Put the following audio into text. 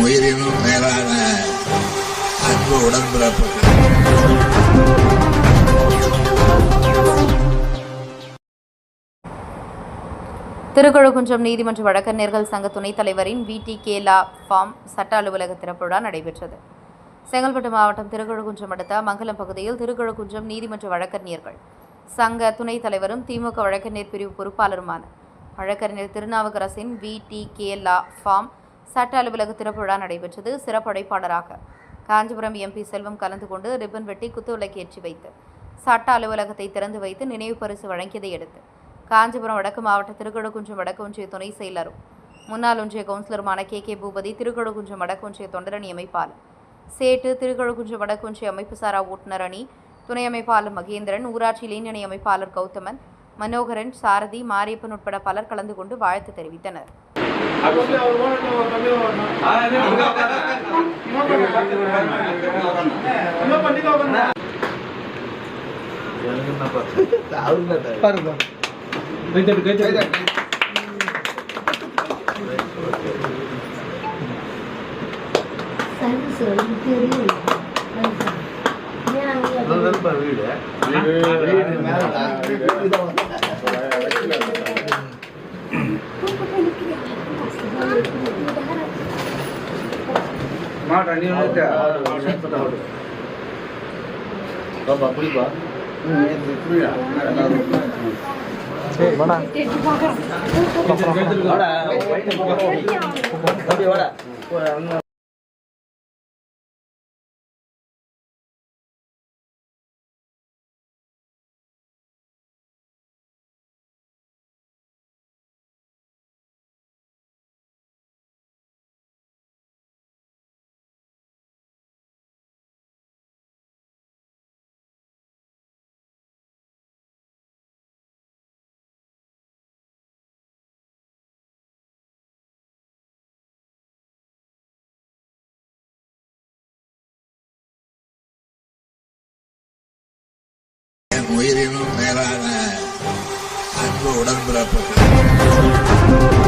உயிரினும் மேலான அன்பு உடன்பிறப்புகள். திருக்கழுக்குன்றம் நீதிமன்ற வழக்கறிஞர்கள் சங்க துணைத் தலைவரின் VTK லா ஃபார்ம் சட்ட அலுவலக திறப்பு விழா நடைபெற்றது. செங்கல்பட்டு மாவட்டம் திருக்கழுக்குன்றம் அடுத்த மங்கலம் பகுதியில் திருக்கழுக்குன்றம் நீதிமன்ற வழக்கறிஞர்கள் சங்க துணைத் தலைவரும் திமுக வழக்கறிஞர் பிரிவு பொறுப்பாளருமான வழக்கறிஞர் திருநாவுக்கரசின் VTK லா ஃபார்ம் சட்ட அலுவலக திறப்பு விழா நடைபெற்றது. சிறப்பு அழைப்பாளராக காஞ்சிபுரம் MP செல்வம் கலந்து கொண்டு ரிப்பன் வெட்டி குத்துவிளக்கு ஏற்றி வைத்து சட்ட அலுவலகத்தை திறந்து வைத்து நினைவு பரிசு வழங்கியதை அடுத்து காஞ்சிபுரம் வடக்கு மாவட்ட திருக்கழுக்குன்றம் வடக்கு ஒன்றிய துணை செயலரும் முன்னாள் ஒன்றிய கவுன்சிலருமான KK பூபதி, திருக்கழுக்குன்றம் வடக்கு ஒன்றிய தொண்டரணி அமைப்பாளர் சேட்டு, திருக்கழுக்குன்றம் வடக்கு ஒன்றிய அமைப்புசாரா ஓட்டுநர் அணி துணை அமைப்பாளர் மகேந்திரன், ஊராட்சி இளைஞணி அமைப்பாளர் கௌதமன், மனோகரன், சாரதி, மாரியப்பன் உட்பட பலர் கலந்து கொண்டு வாழ்த்து தெரிவித்தனர். உயிரினும் மேலான அன்பு உடன்பிறப்புகள்.